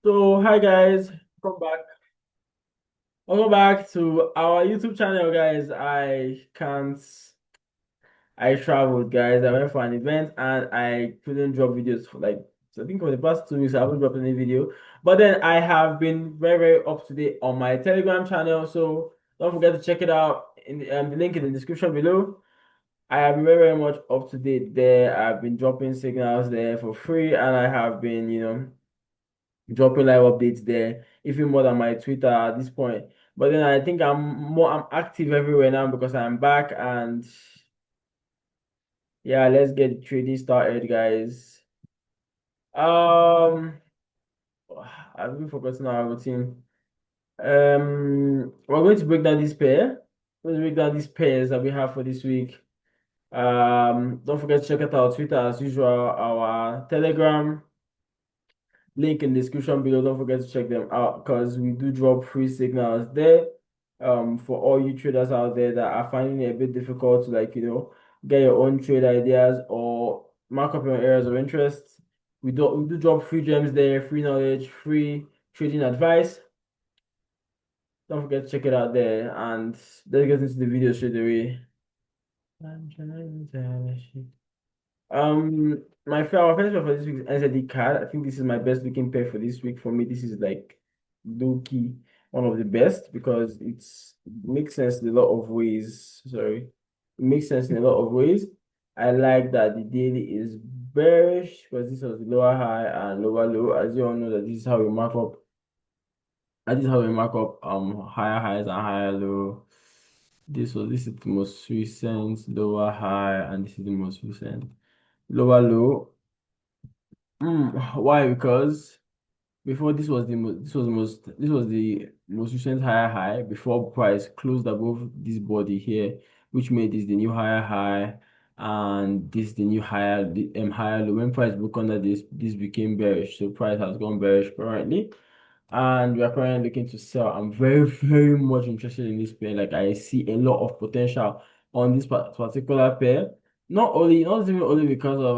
So, hi guys, welcome back. Welcome back to our YouTube channel, guys. I traveled, guys. I went for an event and I couldn't drop videos for I think for the past 2 weeks, I haven't dropped any video. But then I have been very, very up to date on my Telegram channel. So don't forget to check it out in the link in the description below. I have been very, very much up to date there. I've been dropping signals there for free and I have been, dropping live updates there, even more than my Twitter at this point. But then I think I'm active everywhere now because I'm back and yeah, let's get trading started, guys. Um, I've been focusing on our routine. We're going to break down this pair. Let's break down these pairs that we have for this week. Don't forget to check out our Twitter as usual, our Telegram. Link in the description below. Don't forget to check them out because we do drop free signals there. For all you traders out there that are finding it a bit difficult to get your own trade ideas or mark up your areas of interest. We do drop free gems there, free knowledge, free trading advice. Don't forget to check it out there and let's get into the video straight away. Our first pair for this week is NZD card. I think this is my best looking pair for this week. For me, this is like low key one of the best because it makes sense in a lot of ways. Sorry, it makes sense in a lot of ways. I like that the daily is bearish because this was the lower high and lower low. As you all know, that this is how we mark up. And this is how we mark up higher highs and higher low. This is the most recent lower high, and this is the most recent lower low. Why? Because before this was the most recent higher high before price closed above this body here, which made this the new higher high, and this the new higher low. When price broke under this became bearish, so price has gone bearish currently and we are currently looking to sell. I'm very, very much interested in this pair. Like I see a lot of potential on this particular pair. Not even only because of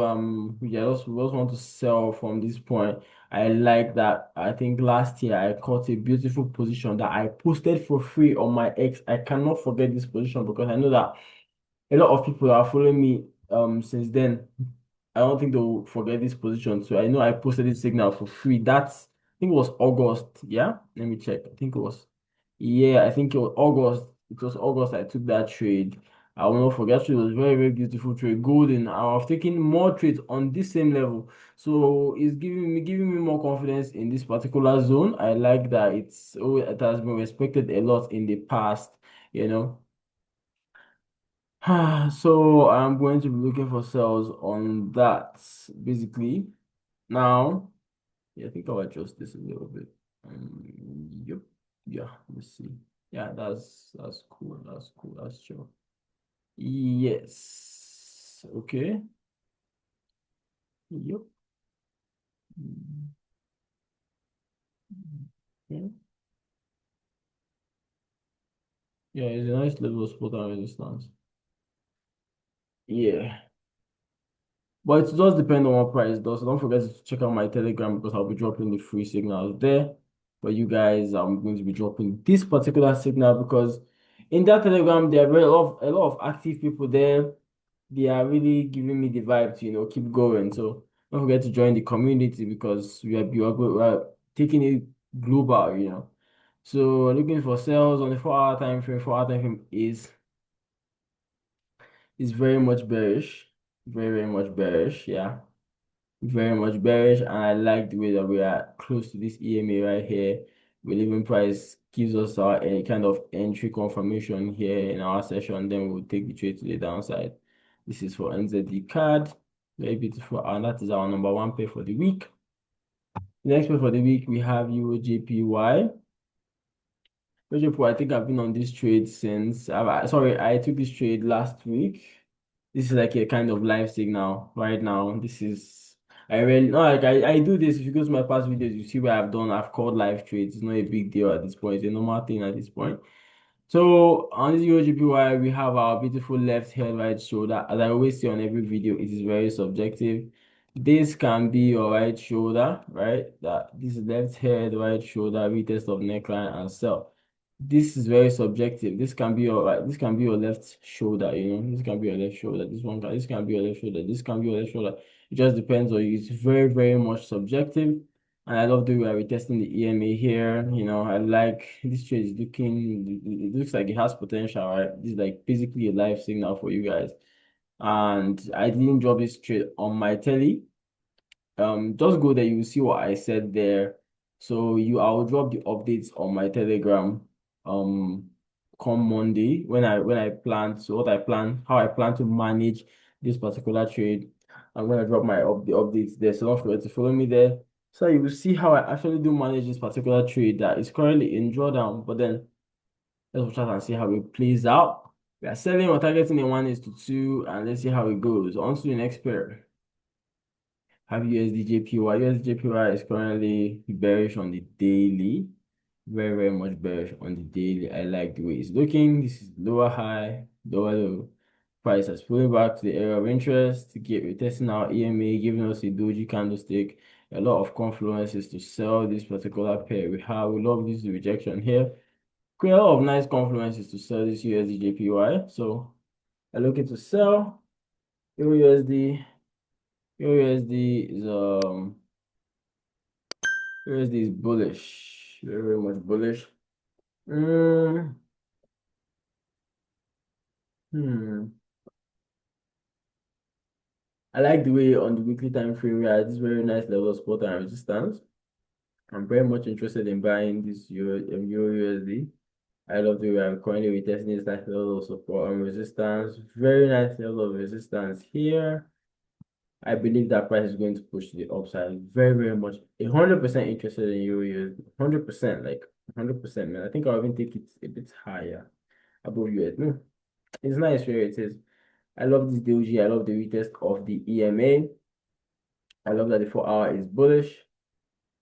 we just want to sell from this point. I like that. I think last year I caught a beautiful position that I posted for free on my X. I cannot forget this position because I know that a lot of people are following me since then. I don't think they'll forget this position. So I know I posted this signal for free. I think it was August. Yeah, let me check. I think it was August. It was August I took that trade. I will not forget it was very, very beautiful trade. Golden. I was taking more trades on this same level. So it's giving me more confidence in this particular zone. I like that it has been respected a lot in the past, you know. So I'm going to be looking for sales on that basically. Now, yeah, I think I'll adjust this a little bit. Yep. Yeah, let's see. Yeah, that's cool. That's cool. That's chill. Yes. Okay. Yep. Okay. Yeah, it's a nice level of support and resistance. Yeah. But it does depend on what price it does. So don't forget to check out my Telegram because I'll be dropping the free signals there. But you guys, I'm going to be dropping this particular signal because in that Telegram, there are a lot of active people there. They are really giving me the vibe to, keep going. So don't forget to join the community because we are taking it global. So looking for sales on the 4 hour time frame. 4 hour time frame is very much bearish. Very, very much bearish. Yeah, very much bearish, and I like the way that we are close to this EMA right here. Relieving price gives us our a kind of entry confirmation here in our session. Then we'll take the trade to the downside. This is for NZD card. Very beautiful, and that is our number one pair for the week. Next pair for the week we have EURJPY. I think I've been on this trade since. Sorry, I took this trade last week. This is like a kind of live signal right now. This is I really no like I do this. If you go to my past videos, you see what I've done. I've called live trades. It's not a big deal at this point. It's a normal thing at this point. So on this UOGPY, we have our beautiful left head, right shoulder. As I always say on every video, it is very subjective. This can be your right shoulder, right? That this is left head, right shoulder, retest of neckline and sell. This is very subjective. This can be your right, this can be your left shoulder, this can be your left shoulder. This can be your left shoulder. This can be your left shoulder. It just depends on you. It's very, very much subjective. And I love the way we're testing the EMA here. I like this trade is looking, it looks like it has potential, right? This is like basically a live signal for you guys. And I didn't drop this trade on my telly. Just go there, you will see what I said there. So I'll drop the updates on my Telegram um come Monday when I plan, so what I plan, how I plan to manage this particular trade. I'm gonna drop the updates there. So don't forget to follow me there. So you will see how I actually do manage this particular trade that is currently in drawdown, but then let's watch out and see how it plays out. We are selling or targeting a 1:2, and let's see how it goes. On to the next pair. Have USD JPY. USD JPY is currently bearish on the daily. Very, very much bearish on the daily. I like the way it's looking. This is lower high, lower low. Price has pulling back to the area of interest to get retesting our EMA, giving us a doji candlestick. A lot of confluences to sell this particular pair. We love this rejection here. Create a lot of nice confluences to sell this USD JPY. So I'm looking to sell USD. USD is USD is bullish, very, very much bullish. Mm, hmm. I like the way on the weekly time frame we are at this very nice level of support and resistance. I'm very much interested in buying this Euro USD. I love the way I'm currently retesting this nice level of support and resistance. Very nice level of resistance here. I believe that price is going to push to the upside. Very, very much 100% interested in Euro USD. 100%, like 100%, man. I think I'll even take it a bit higher above US. No, it's nice where it is. I love this doji. I love the retest of the EMA. I love that the 4 hour is bullish.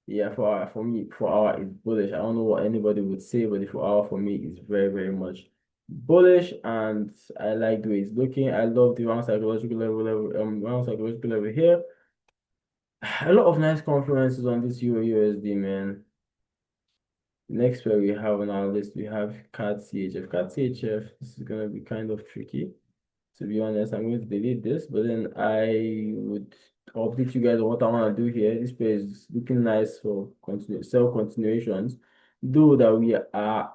Yeah, 4 hour for me, 4 hour is bullish. I don't know what anybody would say, but the 4 hour for me is very, very much bullish, and I like the way it's looking. I love the round psychological level here. A lot of nice confluences on this Euro USD, man. Next, where we have on our list, we have CAD CHF. CAD CHF, this is gonna be kind of tricky. To be honest, I'm going to delete this, but then I would update you guys on what I want to do here. This page is looking nice for sell continuations, though that we are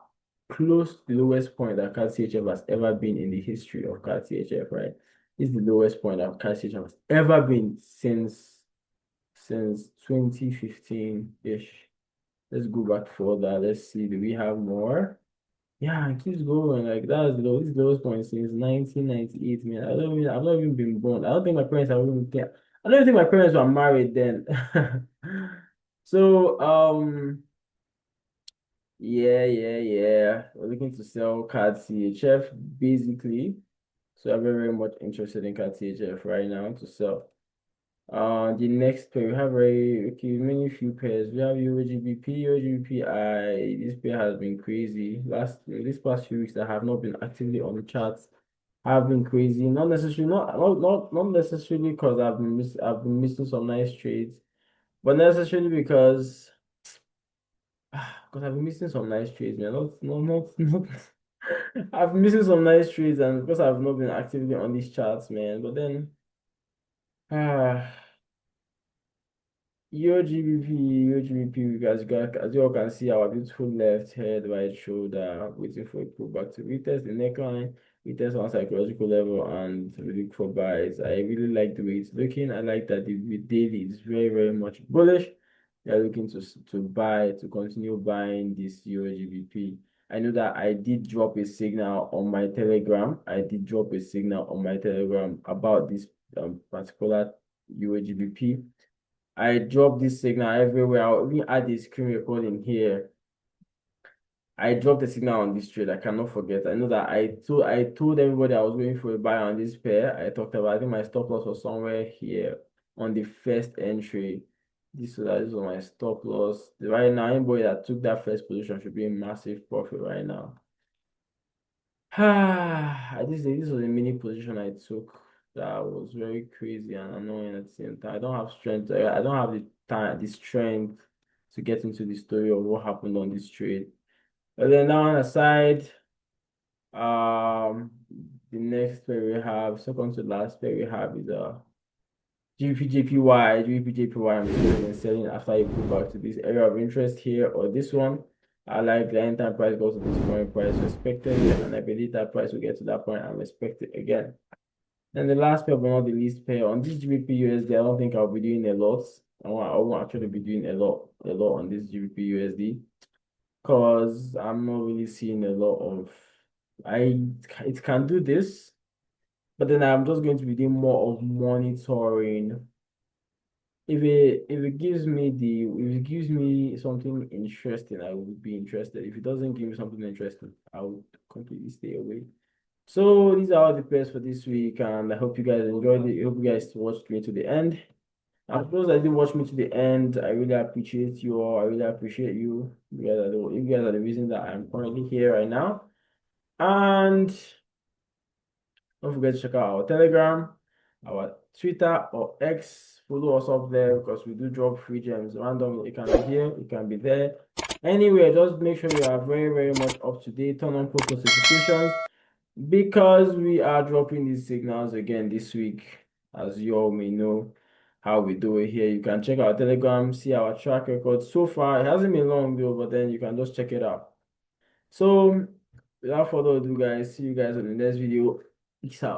close to the lowest point that CAD CHF has ever been in the history of CAD CHF, right? This is the lowest point that CAD CHF has ever been since 2015-ish. Let's go back further. Let's see, do we have more? Yeah, it keeps going. Like that's low. This lowest point since 1998, man. I've not even been born. I don't think my parents have even I don't even think my parents were married then. So yeah. We're looking to sell card CHF basically. So I'm very, very much interested in card CHF right now to sell. The next pair we have many few pairs. We have UGBP. This pair has been crazy. This past few weeks I have not been actively on the charts. Have been crazy. Not necessarily, not necessarily because I've been missing some nice trades, but necessarily because I've been missing some nice trades, man. Not. I've been missing some nice trades, and because I've not been actively on these charts, man. But then, ah. As you all can see, our beautiful left head, right shoulder, waiting for a pullback to retest the neckline, retest on psychological level, and we look for buys. I really like the way it's looking. I like that the daily is very, very much bullish. We are looking to continue buying this UGBP. I know that I did drop a signal on my Telegram. I did drop a signal on my Telegram about this particular UGBP. I drop this signal everywhere. I'll even add a screen recording here. I dropped the signal on this trade. I cannot forget. I know that I told everybody I was waiting for a buy on this pair. I talked about, I think my stop loss was somewhere here on the first entry. This was my stop loss. Right now, anybody that took that first position should be in massive profit right now. This was a mini position I took. That was very crazy and annoying at the same time. I don't have strength. I don't have the time, the strength to get into the story of what happened on this trade. But then down aside, um, the next pair we have, second to last pair we have is GBPJPY. GBPJPY I'm interested in selling after I pull back to this area of interest here or this one. I like the entire price goes to this point price respected, and I believe that price will get to that point and respect it again. And the last pair, but not the least pair, on this GBP USD, I don't think I'll be doing a lot. I won't actually be doing a lot on this GBP USD because I'm not really seeing a lot of. It can do this, but then I'm just going to be doing more of monitoring. If it gives me something interesting, I would be interested. If it doesn't give me something interesting, I would completely stay away. So these are all the pairs for this week, and I hope you guys enjoyed it. I hope you guys watched me to the end. And for those that did watch me to the end, I really appreciate you all. I really appreciate you. You guys are the reason that I'm currently here right now. And don't forget to check out our Telegram, our Twitter or X. Follow us up there because we do drop free gems randomly. It can be here, it can be there. Anyway, just make sure you are very, very much up to date. Turn on post notifications because we are dropping these signals again this week. As you all may know how we do it here. You can check our Telegram, see our track record. So far, it hasn't been long though, but then you can just check it out. So without further ado, guys, see you guys on the next video. Peace out.